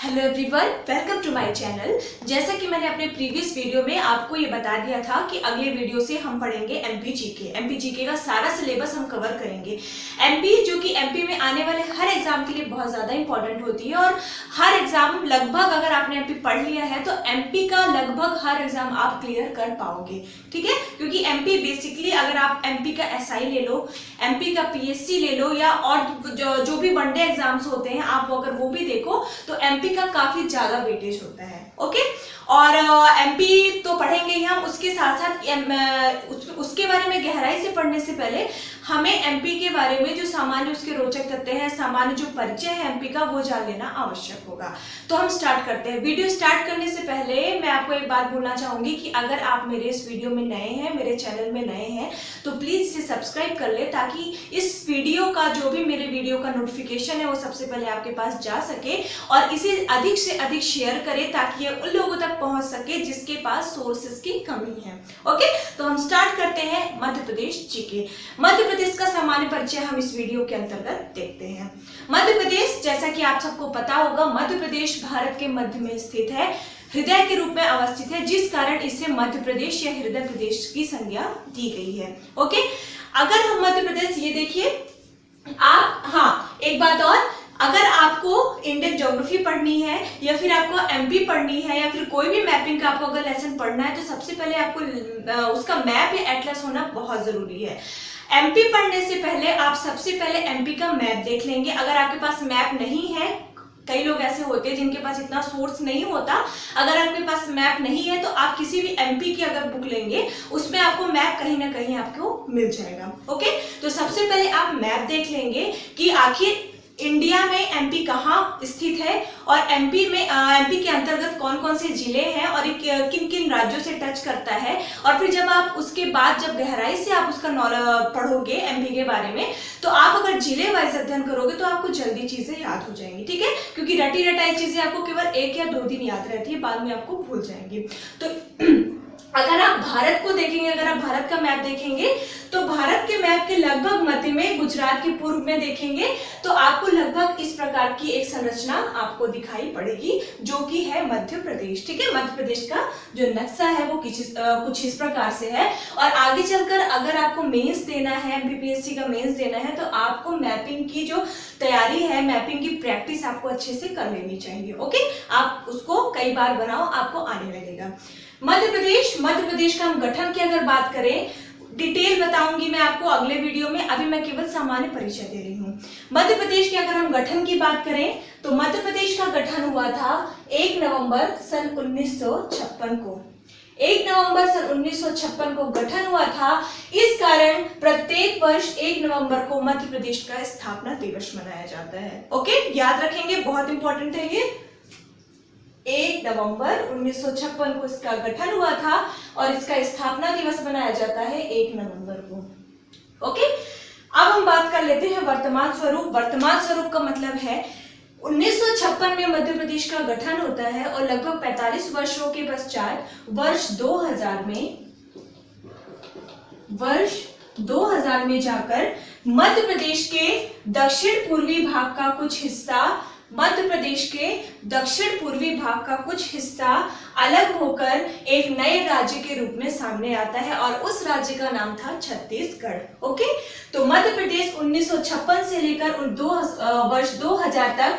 Hello everyone, welcome to my channel. जैसा कि मैंने अपने प्रीवियस वीडियो में आपको ये बता दिया था कि अगले वीडियो से हम पढ़ेंगे एमपी जीके का सारा सिलेबस हम कवर करेंगे। एमपी जो कि एमपी में आने वाले हर एग्जाम के लिए बहुत ज़्यादा इंपॉर्टेंट होती है और हर एग्जाम लगभग अगर आपने एमपी पढ़ लिया है तो एमपी का लगभग हर एग्जाम आप क्लियर कर पाओगे, ठीक है। क्योंकि एमपी बेसिकली अगर आप एमपी का एसआई ले लो, एमपी का पीएससी ले लो या और जो भी वनडे एग्जाम्स होते हैं आप अगर वो भी देखो तो एमपी का काफी ज्यादा वेटेज होता है। ओके, और एमपी तो पढ़ेंगे ही हम, उसके साथ साथ उसके बारे में गहराई से पढ़ने से पहले हमें एमपी के बारे में जो सामान्य उसके रोचक तथ्य हैं, सामान्य जो परिचय है एमपी का, वो जान लेना आवश्यक होगा। तो हम स्टार्ट करते हैं। वीडियो स्टार्ट करने से पहले मैं आपको एक बात बोलना चाहूंगी कि अगर आप मेरे इस वीडियो में नए हैं, मेरे चैनल में नए हैं, तो प्लीज इसे सब्सक्राइब कर ले ताकि इस वीडियो का जो भी मेरे वीडियो का नोटिफिकेशन है वो सबसे पहले आपके पास जा सके और इसे अधिक से अधिक शेयर करें ताकि ये उन लोगों तक पहुंच सके जिसके पास सोर्सेज की कमी है। ओके, तो हम स्टार्ट करते हैं मध्य प्रदेश जीके। मध्य प्रदेश का सामान्य परिचय हम इस वीडियो के अंतर्गत देखते हैं। मध्य प्रदेश, जैसा कि आप सबको पता होगा, मध्य प्रदेश भारत के मध्य में स्थित है, हृदय के रूप में अवस्थित है, जिस कारण इसे मध्य प्रदेश या हृदय प्रदेश की संज्ञा दी गई है। ओके, अगर हम मध्य प्रदेश, ये देखिए आप, हाँ एक बात और, अगर आपको इंडियन ज्योग्राफी पढ़नी है या फिर आपको एमपी पढ़नी है या फिर कोई भी मैपिंग का आपको अगर लेसन पढ़ना है तो सबसे पहले आपको उसका मैप या एटलस होना बहुत जरूरी है। एमपी पढ़ने से पहले आप सबसे पहले एमपी का मैप देख लेंगे। अगर आपके पास मैप नहीं है, कई लोग ऐसे होते हैं जिनके पास इतना सोर्स नहीं होता, अगर आपके पास मैप नहीं है तो आप किसी भी एमपी की अगर बुक लेंगे उसमें आपको मैप कहीं ना कहीं आपको मिल जाएगा। ओके, तो सबसे पहले आप मैप देख लेंगे कि आखिर इंडिया में एमपी कहाँ स्थित है और एमपी के अंतर्गत कौन कौन से जिले हैं और किन किन राज्यों से टच करता है। और फिर जब आप उसके बाद जब गहराई से आप उसका पढ़ोगे एमपी के बारे में, तो आप अगर जिले वाइज अध्ययन करोगे तो आपको जल्दी चीजें याद हो जाएंगी, ठीक है। क्योंकि रटी रटाई चीजें आपको केवल 1 या 2 दिन याद रहती है, बाद में आपको भूल जाएंगी। तो अगर आप भारत को देखेंगे, अगर आप भारत का मैप देखेंगे तो भारत के मैप के लगभग मध्य में, गुजरात के पूर्व में देखेंगे तो आपको लगभग इस प्रकार की एक संरचना आपको दिखाई पड़ेगी जो कि है मध्य प्रदेश, ठीक है। मध्य प्रदेश का जो नक्शा है वो कुछ इस प्रकार से है। और आगे चलकर अगर आपको मेंस देना है, एमपीपीएससी का मेंस देना है, तो आपको मैपिंग की जो तैयारी है, मैपिंग की प्रैक्टिस आपको अच्छे से कर लेनी चाहिए। ओके, आप उसको कई बार बनाओ, आपको आने लगेगा। मध्य प्रदेश का हम गठन की अगर बात करें, डिटेल बताऊंगी मैं आपको अगले वीडियो में, अभी मैं केवल सामान्य परिचय दे रही हूँ। मध्य प्रदेश के अगर हम गठन की बात करें तो मध्य प्रदेश का गठन हुआ था 1 नवंबर सन 1956 को। 1 नवंबर सन 1956 को गठन हुआ था। इस कारण प्रत्येक वर्ष 1 नवंबर को मध्य प्रदेश का स्थापना दिवस मनाया जाता है। ओके, याद रखेंगे, बहुत इंपॉर्टेंट है ये। 1 नवंबर 1956 को इसका गठन हुआ था और इसका स्थापना दिवस मनाया जाता है 1 नवंबर को। ओके, अब हम बात कर लेते हैं वर्तमान स्वरूप। वर्तमान स्वरूप का मतलब है 1956 में मध्य प्रदेश का गठन होता है और लगभग 45 वर्षों के पश्चात वर्ष 2000 में जाकर मध्य प्रदेश के दक्षिण पूर्वी भाग का कुछ हिस्सा अलग होकर एक नए राज्य के रूप में सामने आता है और उस राज्य का नाम था छत्तीसगढ़। ओके, तो मध्य प्रदेश 1956 से लेकर वर्ष 2000 तक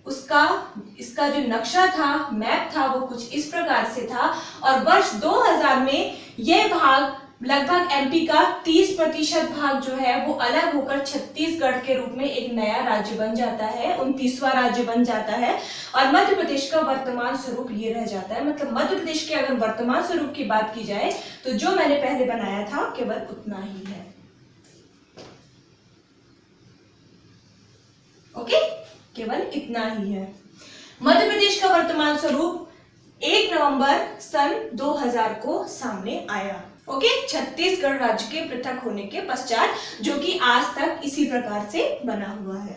इसका जो नक्शा था, मैप था, वो कुछ इस प्रकार से था। और वर्ष 2000 में यह भाग लगभग एमपी का 30% भाग जो है वो अलग होकर छत्तीसगढ़ के रूप में एक नया राज्य बन जाता है, 29वां राज्य बन जाता है और मध्य प्रदेश का वर्तमान स्वरूप ये रह जाता है। मतलब मध्य प्रदेश के अगर वर्तमान स्वरूप की बात की जाए तो जो मैंने पहले बनाया था केवल उतना ही है। ओके, केवल इतना ही है। मध्य प्रदेश का वर्तमान स्वरूप 1 नवंबर सन 2000 को सामने आया। ओके, छत्तीसगढ़ राज्य के पृथक होने के पश्चात, जो कि आज तक इसी प्रकार से बना हुआ है।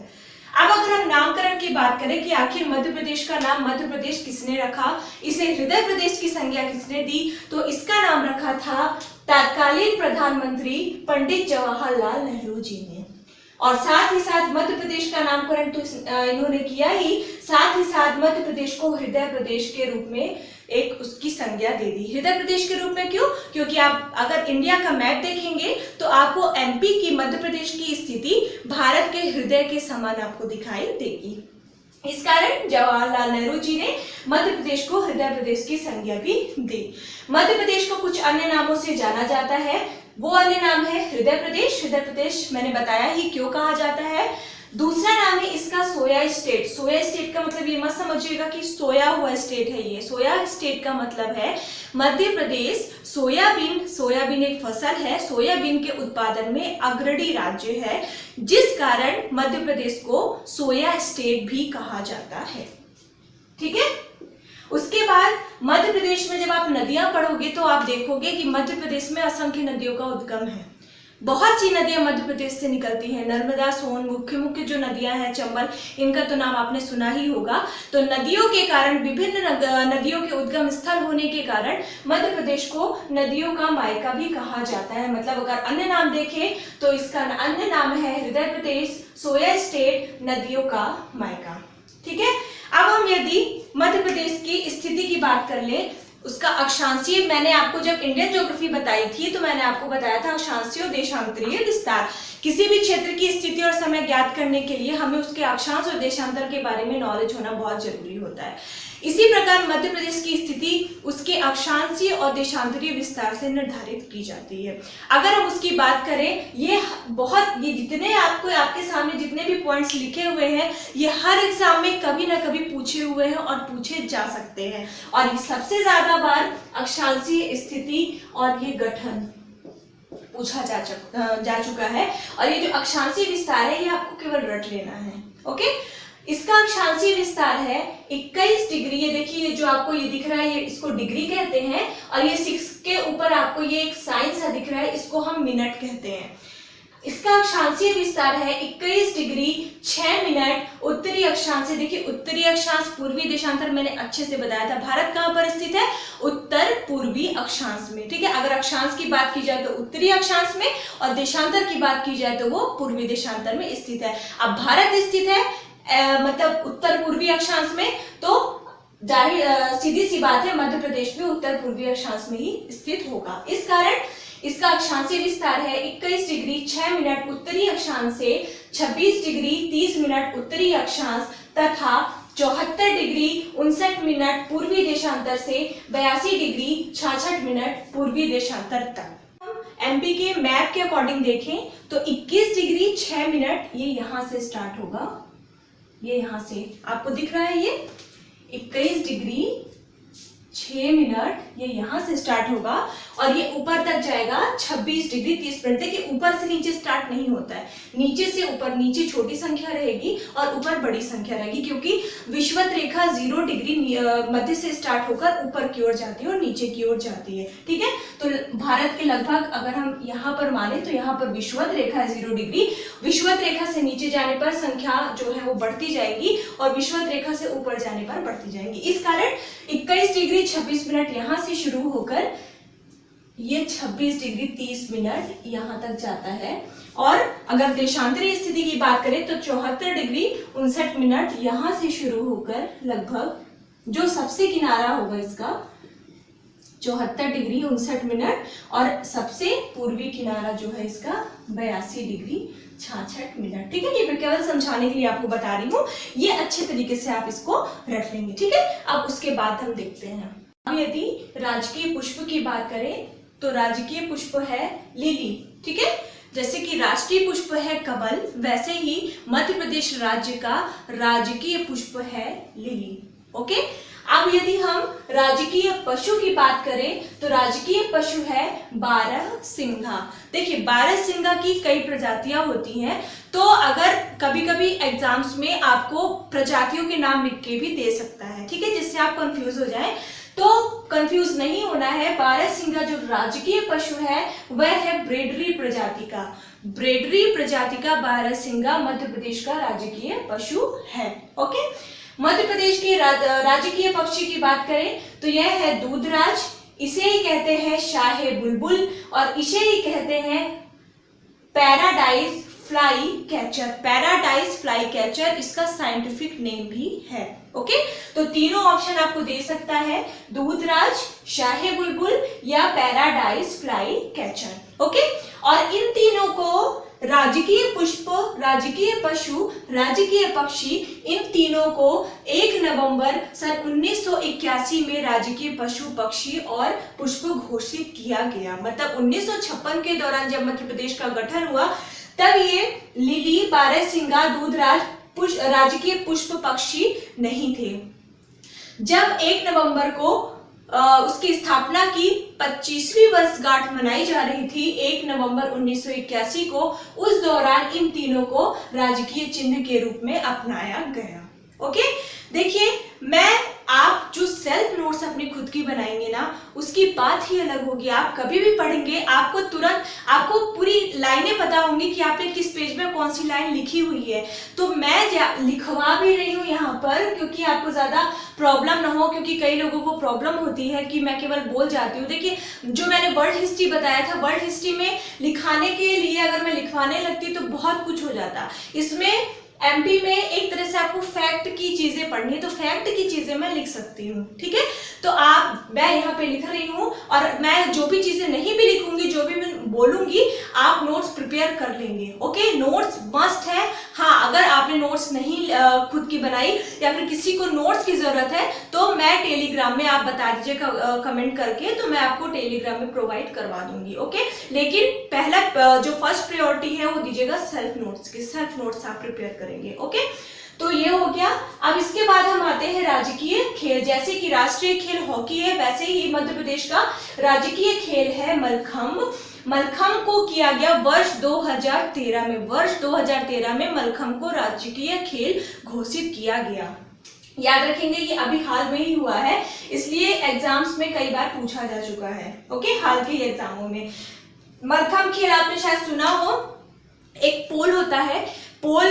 अब अगर हम नामकरण की बात करें कि आखिर मध्य प्रदेश का नाम मध्य प्रदेश किसने रखा, इसे हृदय प्रदेश की संज्ञा किसने दी, तो इसका नाम रखा था तत्कालीन प्रधानमंत्री पंडित जवाहरलाल नेहरू जी ने। और साथ ही साथ मध्य प्रदेश का नामकरण तो इन्होंने किया ही, साथ ही साथ मध्य प्रदेश को हृदय प्रदेश के रूप में एक उसकी संज्ञा दे दी। हृदय प्रदेश के रूप में क्यों? क्योंकि आप अगर इंडिया का मैप देखेंगे तो आपको एमपी की, मध्य प्रदेश की स्थिति भारत के हृदय के समान आपको दिखाई देगी। इस कारण जवाहरलाल नेहरू जी ने मध्य प्रदेश को हृदय प्रदेश की संज्ञा भी दी। मध्य प्रदेश को कुछ अन्य नामों से जाना जाता है, वो अन्य नाम है हृदय प्रदेश। हृदय प्रदेश मैंने बताया ही क्यों कहा जाता है। दूसरा नाम है इसका सोया स्टेट। सोया स्टेट का मतलब ये मत समझिएगा कि सोया हुआ स्टेट है ये। सोया स्टेट का मतलब है मध्य प्रदेश सोयाबीन, सोयाबीन एक फसल है, सोयाबीन के उत्पादन में अग्रणी राज्य है, जिस कारण मध्य प्रदेश को सोया स्टेट भी कहा जाता है। ठीक है। उसके बाद मध्य प्रदेश में जब आप नदियां पढ़ोगे तो आप देखोगे कि मध्य प्रदेश में असंख्य नदियों का उद्गम है। बहुत सी नदियां मध्य प्रदेश से निकलती हैं, नर्मदा, सोन, मुख्य मुख्य जो नदियां हैं, चंबल, इनका तो नाम आपने सुना ही होगा। तो नदियों के कारण, विभिन्न नदियों के उद्गम स्थल होने के कारण मध्य प्रदेश को नदियों का मायका भी कहा जाता है। मतलब अगर अन्य नाम देखें तो इसका अन्य नाम है हृदय प्रदेश, सोया स्टेट, नदियों का मायका। ठीक है। अब हम यदि मध्य प्रदेश की स्थिति की बात कर ले, उसका अक्षांशीय, मैंने आपको जब इंडियन ज्योग्राफी बताई थी तो मैंने आपको बताया था अक्षांशीय और देशांतरीय विस्तार। किसी भी क्षेत्र की स्थिति और समय ज्ञात करने के लिए हमें उसके अक्षांश और देशांतर के बारे में नॉलेज होना बहुत जरूरी होता है। इसी प्रकार मध्य प्रदेश की स्थिति उसके अक्षांशीय और देशांतरीय विस्तार से निर्धारित की जाती है। अगर हम उसकी बात करें, ये जितने आपके सामने जितने भी पॉइंट्स लिखे हुए हैं, ये हर एग्जाम में कभी ना कभी पूछे हुए हैं और पूछे जा सकते हैं। और ये सबसे ज्यादा बार अक्षांशीय स्थिति और ये गठन पूछा जा चुका है। और ये जो अक्षांशीय विस्तार है ये आपको केवल रट लेना है। ओके। इसका अक्षांशीय विस्तार है 21 डिग्री। ये देखिए जो आपको ये दिख रहा है, ये इसको डिग्री कहते हैं। और ये 6 के ऊपर आपको ये एक साइन सा दिख रहा है, इसको हम मिनट कहते हैं। इसका अक्षांशीय विस्तार है 21 डिग्री 6 मिनट उत्तरी अक्षांश से। देखिए उत्तरी अक्षांश, पूर्वी देशांतर मैंने अच्छे से बताया था। भारत कहाँ पर स्थित है? उत्तर पूर्वी अक्षांश में। ठीक है। अगर अक्षांश की बात की जाए तो उत्तरी अक्षांश में, और देशांतर की बात की जाए तो वो पूर्वी देशांतर में स्थित है। अब भारत स्थित है मतलब उत्तर पूर्वी अक्षांश में, तो सीधी सी बात है मध्य प्रदेश भी उत्तर पूर्वी अक्षांश में ही स्थित होगा। इस कारण इसका अक्षांशीय विस्तार है 21 डिग्री 6 मिनट उत्तरी अक्षांश से 26 डिग्री 30 मिनट उत्तरी अक्षांश तथा 74 डिग्री 59 मिनट पूर्वी देशांतर से 82 डिग्री 66 मिनट पूर्वी देशांतर तक। एमपी के मैप के अकॉर्डिंग देखें तो 21 डिग्री 6 मिनट ये यहां से स्टार्ट होगा, ये यहां से आपको दिख रहा है, ये 21 डिग्री 6 मिनट ये यहां से स्टार्ट होगा और ये ऊपर तक जाएगा 26 डिग्री 30 मिनट। देखिए ऊपर से नीचे स्टार्ट नहीं होता है, नीचे से ऊपर, नीचे छोटी संख्या रहेगी और ऊपर बड़ी संख्या रहेगी, क्योंकि विषुवत रेखा 0 डिग्री मध्य से स्टार्ट होकर ऊपर की ओर जाती है और नीचे की ओर जाती है। ठीक है। तो भारत के लगभग अगर हम यहाँ पर माने तो यहाँ पर विषुवत रेखा 0 डिग्री, विषुवत रेखा से नीचे जाने पर संख्या जो है वो बढ़ती जाएगी और विषुवत रेखा से ऊपर जाने पर बढ़ती जाएगी। इस कारण 21 डिग्री 26 मिनट यहाँ से शुरू होकर ये 26 डिग्री 30 मिनट यहाँ तक जाता है। और अगर देशांतरीय स्थिति की बात करें तो 74 डिग्री 59 मिनट यहाँ से शुरू होकर लगभग जो सबसे किनारा होगा इसका 74 डिग्री 59 मिनट और सबसे पूर्वी किनारा जो है इसका 82 डिग्री 66 मिनट। ठीक है। ये मैं केवल समझाने के लिए आपको बता रही हूँ, ये अच्छे तरीके से आप इसको रट लेंगे। ठीक है। अब उसके बाद हम देखते हैं, अब यदि राजकीय पुष्प की बात करें तो राजकीय पुष्प है लिली। ठीक है। जैसे कि राष्ट्रीय पुष्प है कमल, वैसे ही मध्य प्रदेश राज्य का राजकीय पुष्प है लिली। ओके। अब यदि हम राजकीय पशु की बात करें तो राजकीय पशु है बारहसिंघा। देखिए बारहसिंघा की कई प्रजातियां होती हैं, तो अगर कभी कभी एग्जाम्स में आपको प्रजातियों के नाम लिख के भी दे सकता है। ठीक है। जिससे आप कंफ्यूज हो जाएं, तो कंफ्यूज नहीं होना है। बारहसिंघा जो राजकीय पशु है वह है ब्रेडरी प्रजाति का। ब्रेडरी प्रजाति का बारहसिंघा मध्य प्रदेश का राजकीय पशु है। ओके। मध्य प्रदेश के राजकीय पक्षी की बात करें तो यह है दूधराज, इसे ही कहते हैं शाहे बुलबुल और इसे ही कहते हैं paradise fly catcher, paradise fly catcher इसका साइंटिफिक नेम भी है। ओके, तो तीनों ऑप्शन आपको दे सकता है, दूधराज, शाही बुलबुल या पैराडाइज फ्लाई कैचर। ओके, और इन तीनों को राजकीय पुष्प, राजकीय पशु, राजकीय पक्षी, इन तीनों को 1 नवंबर सन 1981 में राजकीय पशु, पक्षी और पुष्प घोषित किया गया। मतलब 1956 के दौरान जब मध्य प्रदेश का गठन हुआ तब ये लिली, बारहसिंगा, दूधराज राजकीय पुष्प पक्षी नहीं थे। जब 1 नवंबर को उसकी स्थापना की 25वीं वर्षगांठ मनाई जा रही थी 1 नवंबर 1981 को, उस दौरान इन तीनों को राजकीय चिन्ह के रूप में अपनाया गया। ओके, देखिए आप जो सेल्फ नोट्स अपनी खुद की बनाएंगे ना, उसकी बात ही अलग होगी। आप कभी भी पढ़ेंगे आपको तुरंत आपको पूरी लाइनें पता होंगी कि आपने किस पेज में कौन सी लाइन लिखी हुई है। तो मैं लिखवा भी रही हूँ यहाँ पर क्योंकि आपको ज्यादा प्रॉब्लम ना हो, क्योंकि कई लोगों को प्रॉब्लम होती है कि मैं केवल बोल जाती हूँ। देखिए जो मैंने वर्ल्ड हिस्ट्री बताया था, वर्ल्ड हिस्ट्री में लिखाने के लिए अगर मैं लिखवाने लगती तो बहुत कुछ हो जाता। इसमें एमपी में एक तरह से आपको फैक्ट की चीजें पढ़नी है, तो फैक्ट की चीजें मैं लिख सकती हूँ। ठीक है, तो मैं यहाँ पे लिख रही हूँ और मैं जो भी चीजें नहीं भी लिखूंगी, जो भी मैं बोलूंगी, आप नोट्स प्रिपेयर कर लेंगे। ओके, नोट्स मस्ट है। हाँ, अगर आपने नोट्स नहीं खुद की बनाई या फिर किसी को नोट्स की जरूरत है तो मैं टेलीग्राम में, आप बता दीजिएगा कमेंट करके, तो मैं आपको टेलीग्राम में प्रोवाइड करवा दूंगी। ओके, लेकिन पहला जो फर्स्ट प्रायोरिटी है वो दीजिएगा सेल्फ नोट्स की। सेल्फ नोट्स आप प्रिपेयर करेंगे। ओके, तो ये हो गया। अब इसके बाद हम आते हैं राजकीय खेल। जैसे कि राष्ट्रीय खेल हॉकी है, वैसे ही मध्य प्रदेश का राजकीय खेल है मलखंभ। मलखंभ को किया गया वर्ष 2013 में। वर्ष 2013 में मलखंभ को राजकीय खेल घोषित किया गया। याद रखेंगे ये अभी हाल में ही हुआ है, इसलिए एग्जाम्स में कई बार पूछा जा चुका है। ओके, हाल के एग्जामों में मलखंभ खेल आपने शायद सुना हो। एक पोल होता है, पोल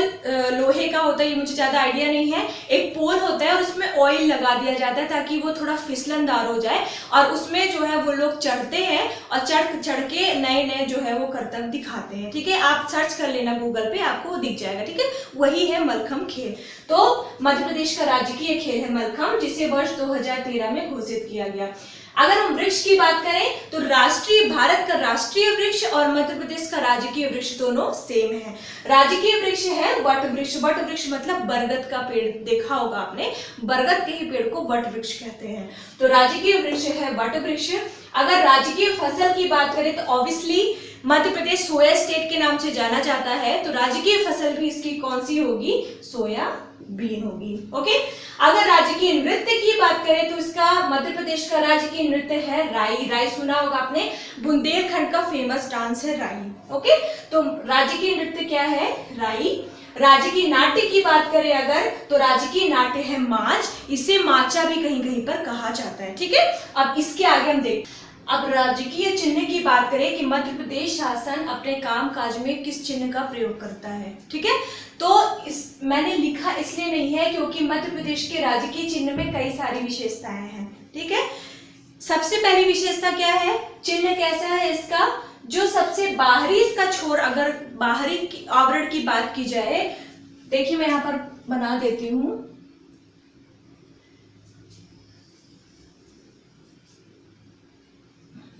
लोहे का होता है, ये मुझे ज्यादा आइडिया नहीं है। एक पोल होता है और उसमें ऑयल लगा दिया जाता है ताकि वो थोड़ा फिसलनदार हो जाए, और उसमें जो है वो लोग चढ़ते हैं और चढ़ के नए जो है वो करतब दिखाते हैं। ठीक है, आप सर्च कर लेना गूगल पे, आपको दिख जाएगा। ठीक है, वही है मलखंभ खेल। तो मध्य प्रदेश का राजकीय खेल है मलखंभ, जिसे वर्ष 2013 में घोषित किया गया। अगर हम वृक्ष की बात करें तो भारत का राष्ट्रीय वृक्ष और मध्य प्रदेश का राजकीय वृक्ष दोनों सेम है। राजकीय वृक्ष है वट वृक्ष। वट वृक्ष मतलब बरगद का पेड़, देखा होगा आपने, बरगद के ही पेड़ को वट वृक्ष कहते हैं। तो राजकीय वृक्ष है वट वृक्ष। अगर राजकीय फसल की बात करें तो obviously Madhya Pradesh soya state के नाम से जाना जाता है, तो राजकीय फसल भी इसकी कौन सी होगी? सोया बीन होगी। ओके, अगर राजकीय नृत्य की बात करें तो इसका मध्य प्रदेश का राजकीय नृत्य है राई। राई सुना होगा आपने, बुंदेलखंड का फेमस डांस है राई। ओके, तो राजकीय नृत्य क्या है? राई। राजकीय नाट्य की बात करें अगर तो राजकीय नाट्य है माच। इसे माचा भी कहीं कहीं पर कहा जाता है। ठीक है, अब इसके आगे हम देख, अब राजकीय चिन्ह की बात करें कि मध्य प्रदेश शासन अपने काम काज में किस चिन्ह का प्रयोग करता है। ठीक है, तो मैंने लिखा इसलिए नहीं है क्योंकि मध्य प्रदेश के राजकीय चिन्ह में कई सारी विशेषताएं हैं। ठीक है, सबसे पहली विशेषता क्या है? चिन्ह कैसा है इसका? जो सबसे बाहरी इसका छोर, अगर बाहरी आवरण की बात की जाए, देखिए मैं यहाँ पर बना देती हूँ।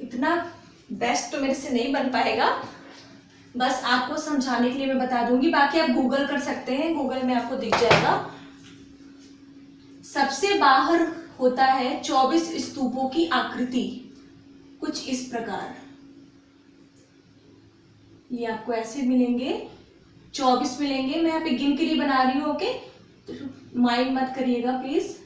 इतना बेस्ट तो मेरे से नहीं बन पाएगा, बस आपको समझाने के लिए मैं बता दूंगी, बाकी आप गूगल कर सकते हैं, गूगल में आपको दिख जाएगा। सबसे बाहर होता है 24 स्तूपों की आकृति, कुछ इस प्रकार। ये आपको ऐसे मिलेंगे, 24 मिलेंगे। मैं यहाँ पे गिन के लिए बना रही हूँ। ओके, तो माइंड मत करिएगा प्लीज।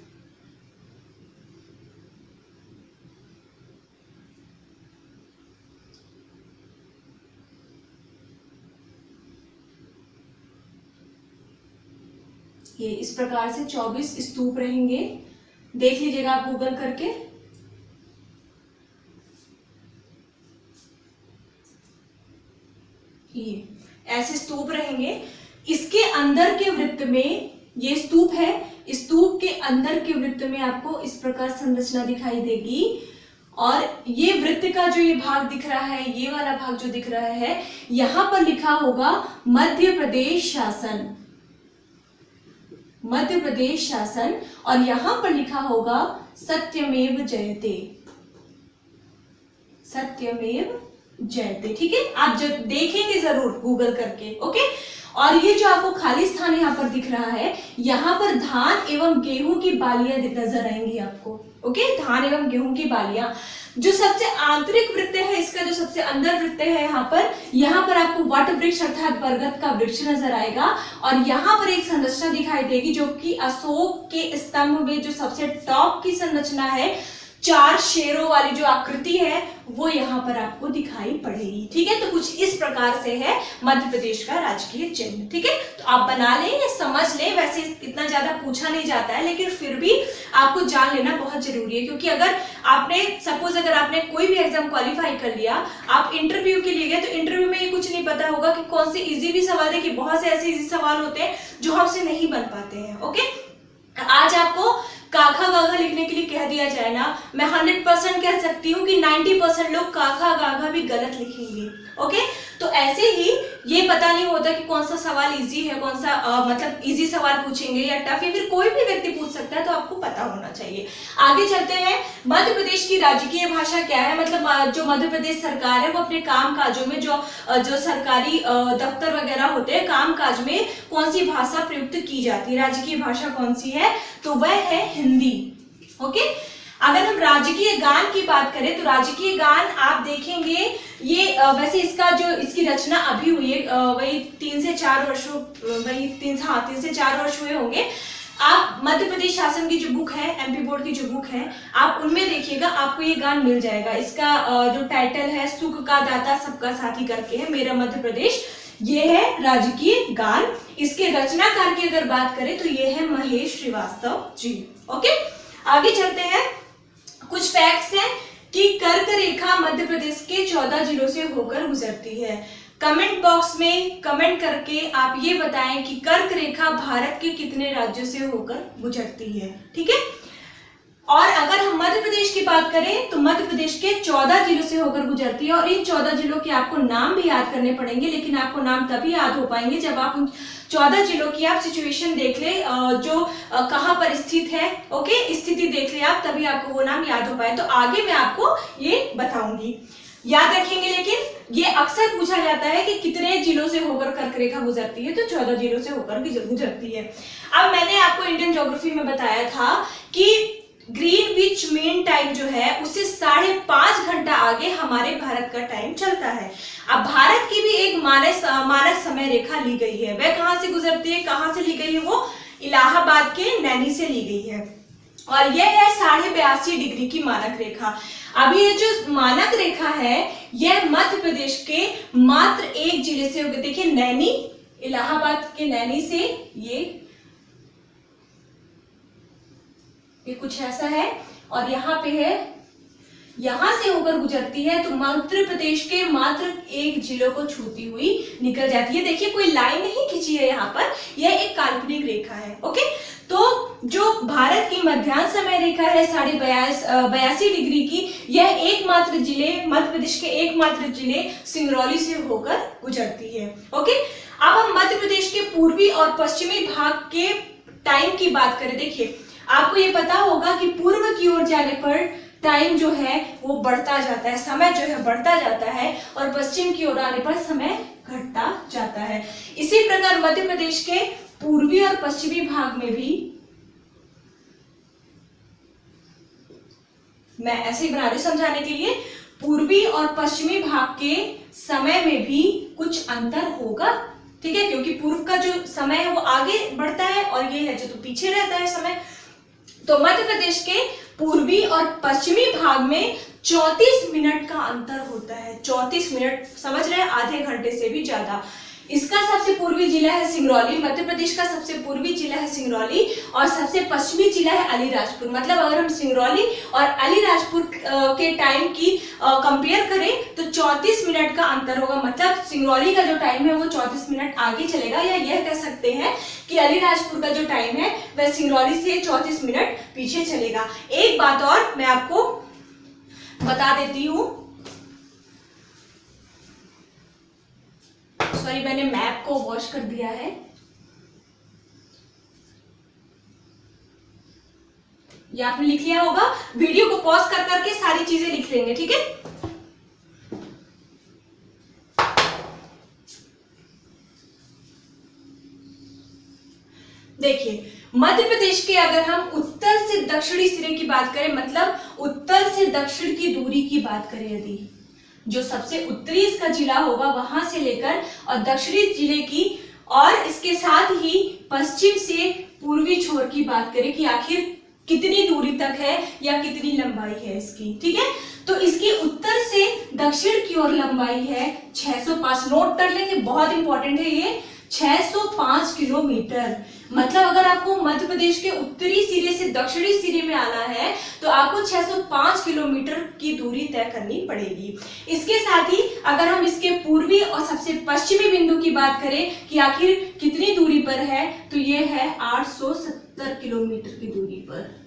ये इस प्रकार से 24 स्तूप रहेंगे, देख लीजिएगा आप गूगल करके। ये ऐसे स्तूप रहेंगे। इसके अंदर के वृत्त में, ये स्तूप है, स्तूप के अंदर के वृत्त में आपको इस प्रकार संरचना दिखाई देगी। और ये वृत्त का जो ये भाग दिख रहा है, ये वाला भाग जो दिख रहा है, यहां पर लिखा होगा मध्य प्रदेश शासन, मध्य प्रदेश शासन, और यहां पर लिखा होगा सत्यमेव जयते, सत्यमेव जयते। ठीक है, आप जब देखेंगे जरूर गूगल करके। ओके, और ये जो आपको खाली स्थान यहाँ पर दिख रहा है, यहाँ पर धान एवं गेहूं की बालियां नजर आएंगी आपको। ओके, धान एवं गेहूं की बालियां। जो सबसे आंतरिक वृत्त है, इसका जो सबसे अंदर वृत्त है, यहाँ पर आपको वट वृक्ष अर्थात बरगद का वृक्ष नजर आएगा, और यहाँ पर एक संरचना दिखाई देगी जो कि अशोक के स्तंभ में जो सबसे टॉप की संरचना है, 4 शेरों वाली जो आकृति है, वो यहाँ पर आपको दिखाई पड़ेगी। ठीक है, तो कुछ इस प्रकार से है मध्य प्रदेश का राजकीय चिन्ह। ठीक है, तो आप बना लें या समझ लें, वैसे इतना ज्यादा पूछा नहीं जाता है, लेकिन फिर भी आपको जान लेना बहुत जरूरी है, क्योंकि अगर आपने सपोज अगर आपने कोई भी एग्जाम क्वालिफाई कर लिया, आप इंटरव्यू के लिए गए, तो इंटरव्यू में ये कुछ नहीं पता होगा कि कौन से इजी भी सवाल है, कि बहुत से ऐसे इजी सवाल होते हैं जो हमसे नहीं बन पाते हैं। ओके, आज आपको काखा गाघा लिखने के लिए कह दिया जाए ना, मैं 100% कह सकती हूँ कि 90% लोग काखा गाघा भी गलत लिखेंगे। ओके, तो ऐसे ही ये पता नहीं होता कि कौन सा सवाल इजी है, कौन सा मतलब इजी सवाल पूछेंगे या टफ, या फिर कोई भी व्यक्ति पूछ सकता है, तो आपको पता होना चाहिए। आगे चलते हैं, मध्य प्रदेश की राजकीय भाषा क्या है, मतलब जो मध्य प्रदेश सरकार है वो अपने काम काजों में जो सरकारी दफ्तर वगैरह होते हैं, काम काज में कौन सी भाषा प्रयुक्त की जाती है, राजकीय भाषा कौन सी है, तो वह है हिंदी। ओके, अगर हम राजकीय गान की बात करें, तो राजकीय गान आप देखेंगे ये वैसे इसकी रचना अभी हुई है, वही 3 से 4 वर्ष हुए होंगे। आप मध्य प्रदेश शासन की जो बुक है, एमपी बोर्ड की जो बुक है, आप उनमें देखिएगा, आपको ये गान मिल जाएगा। इसका जो टाइटल है सुख का दाता सबका साथी करके है, मेरा मध्य प्रदेश, ये है राजकीय गान। इसके रचनाकार की अगर बात करें तो ये है महेश श्रीवास्तव जी। ओके, आगे चलते हैं, कुछ फैक्ट्स हैं कि कर्क रेखा मध्य प्रदेश के 14 जिलों से होकर गुजरती है। कमेंट बॉक्स में कमेंट करके आप ये बताएं कि कर्क रेखा भारत के कितने राज्यों से होकर गुजरती है। ठीक है, और अगर हम मध्य प्रदेश की बात करें तो मध्य प्रदेश के 14 जिलों से होकर गुजरती है, और इन 14 जिलों के आपको नाम भी याद करने पड़ेंगे, लेकिन आपको नाम तभी याद हो पाएंगे जब आप उन 14 जिलों की आप सिचुएशन देख ले, जो कहां पर स्थित है। ओके, स्थिति देख ले आप, तभी आपको वो नाम याद हो पाए। तो आगे मैं आपको ये बताऊंगी, याद रखेंगे। लेकिन ये अक्सर पूछा जाता है कि कितने जिलों से होकर कर्क रेखा गुजरती है, तो 14 जिलों से होकर गुजरती है। अब मैंने आपको इंडियन ज्योग्राफी में बताया था कि ग्रीनविच मीन टाइम जो है उससे 5.5 घंटा आगे हमारे भारत का टाइम चलता है। अब भारत की भी एक मानक समय रेखा ली गई है, वह कहां से गुजरती है, कहां से ली गई है, वो इलाहाबाद के नैनी से ली गई है, और यह है 82.5 डिग्री की मानक रेखा। अब ये जो मानक रेखा है, यह मध्य प्रदेश के मात्र एक जिले से होगी। देखिए नैनी, इलाहाबाद के नैनी से ये कुछ ऐसा है, और यहाँ पे है, यहां से होकर गुजरती है, तो मध्य प्रदेश के मात्र एक जिलों को छूती हुई निकल जाती है। देखिए कोई लाइन नहीं खींची है यहाँ पर, यह एक काल्पनिक रेखा है। ओके, तो जो भारत की मध्याह्न समय रेखा है 82.5 डिग्री की, यह एकमात्र जिले, मध्य प्रदेश के एकमात्र जिले सिंगरौली से होकर गुजरती है। ओके, अब हम मध्य प्रदेश के पूर्वी और पश्चिमी भाग के टाइम की बात करें। देखिए आपको ये पता होगा कि पूर्व की ओर जाने पर टाइम जो है वो बढ़ता जाता है, समय जो है बढ़ता जाता है, और पश्चिम की ओर आने पर समय घटता जाता है। इसी प्रकार मध्य प्रदेश के पूर्वी और पश्चिमी भाग में भी, मैं ऐसे ही बना रही हूं समझाने के लिए, पूर्वी और पश्चिमी भाग के समय में भी कुछ अंतर होगा। ठीक है, क्योंकि पूर्व का जो समय है वो आगे बढ़ता है, और ये है जो तो पीछे रहता है समय। तो मध्य प्रदेश के पूर्वी और पश्चिमी भाग में 34 मिनट का अंतर होता है। 34 मिनट, समझ रहे हैं, आधे घंटे से भी ज्यादा। इसका सबसे पूर्वी जिला है सिंगरौली, मध्य प्रदेश का सबसे पूर्वी जिला है सिंगरौली, और सबसे पश्चिमी जिला है अलीराजपुर। मतलब अगर हम सिंगरौली और अलीराजपुर के टाइम की कंपेयर करें तो 34 मिनट का अंतर होगा। मतलब सिंगरौली का जो टाइम है वो 34 मिनट आगे चलेगा, या यह कह सकते हैं कि अलीराजपुर का जो टाइम है वह सिंगरौली से 34 मिनट पीछे चलेगा। एक बात और मैं आपको बता देती हूँ। सॉरी, मैंने मैप को वॉश कर दिया है। ये आपने लिख लिया होगा, वीडियो को पॉज कर करके सारी चीजें लिख लेंगे, ठीक है। देखिए, मध्य प्रदेश के अगर हम उत्तर से दक्षिणी सिरे की बात करें, मतलब उत्तर से दक्षिण की दूरी की बात करें, यदि जो सबसे उत्तरी इसका जिला होगा वहां से लेकर और दक्षिणी जिले की और इसके साथ ही पश्चिम से पूर्वी छोर की बात करें कि आखिर कितनी दूरी तक है या कितनी लंबाई है इसकी, ठीक है। तो इसकी उत्तर से दक्षिण की ओर लंबाई है 605। नोट कर लेंगे, बहुत इंपॉर्टेंट है ये, 605 किलोमीटर। मतलब अगर आपको मध्य प्रदेश के उत्तरी सिरे से दक्षिणी सिरे में आना है तो आपको 605 किलोमीटर की दूरी तय करनी पड़ेगी। इसके साथ ही अगर हम इसके पूर्वी और सबसे पश्चिमी बिंदु की बात करें कि आखिर कितनी दूरी पर है, तो ये है 870 किलोमीटर की दूरी पर।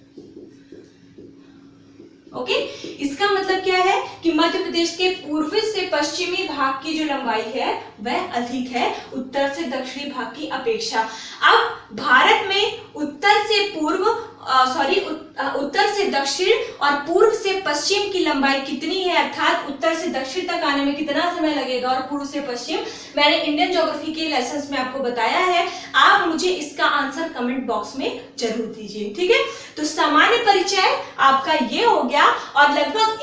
ओके, इसका मतलब क्या है कि मध्य प्रदेश के पूर्वी से पश्चिमी भाग की जो लंबाई है वह अधिक है उत्तर से दक्षिणी भाग की अपेक्षा। अब भारत में उत्तर से पूर्व उत्तर से दक्षिण और पूर्व से पश्चिम की लंबाई कितनी है, अर्थात उत्तर से दक्षिण तक आने में कितना समय लगेगा और पूर्व से पश्चिम, मैंने इंडियन ज्योग्राफी के लेसन्स में आपको बताया है। आप मुझे इसका आंसर कमेंट बॉक्स में जरूर दीजिए, ठीक है। तो सामान्य परिचय आपका ये हो गया और लगभग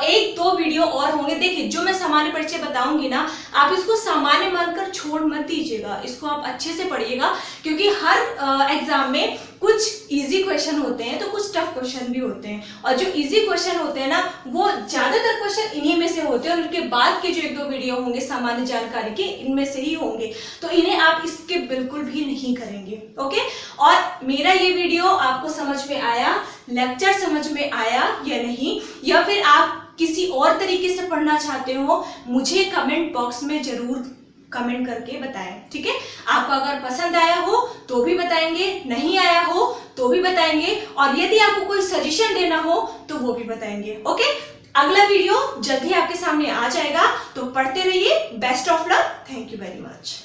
एक दो वीडियो और होंगे। देखिए, जो मैं सामान्य परिचय बताऊंगी ना, आप इसको सामान्य मानकर छोड़ मत दीजिएगा, इसको आप अच्छे से पढ़िएगा, क्योंकि हर एग्जाम में कुछ इजी क्वेश्चन होते हैं तो कुछ टफ क्वेश्चन भी होते हैं, और जो इजी क्वेश्चन होते हैं ना, वो ज्यादातर क्वेश्चन इन्हीं में से होते हैं और उनके बाद के जो एक दो वीडियो होंगे सामान्य जानकारी के, इनमें से ही होंगे, तो इन्हें आप इसके बिल्कुल भी नहीं करेंगे। ओके, और मेरा ये वीडियो आपको समझ में आया, लेक्चर समझ में आया या नहीं, या फिर आप किसी और तरीके से पढ़ना चाहते हो, मुझे कमेंट बॉक्स में जरूर कमेंट करके बताएं, ठीक है। आपको अगर पसंद आया हो तो भी बताएंगे, नहीं आया हो तो भी बताएंगे, और यदि आपको कोई सजेशन देना हो तो वो भी बताएंगे। ओके, अगला वीडियो जल्दी आपके सामने आ जाएगा, तो पढ़ते रहिए। Best of luck, thank you very much.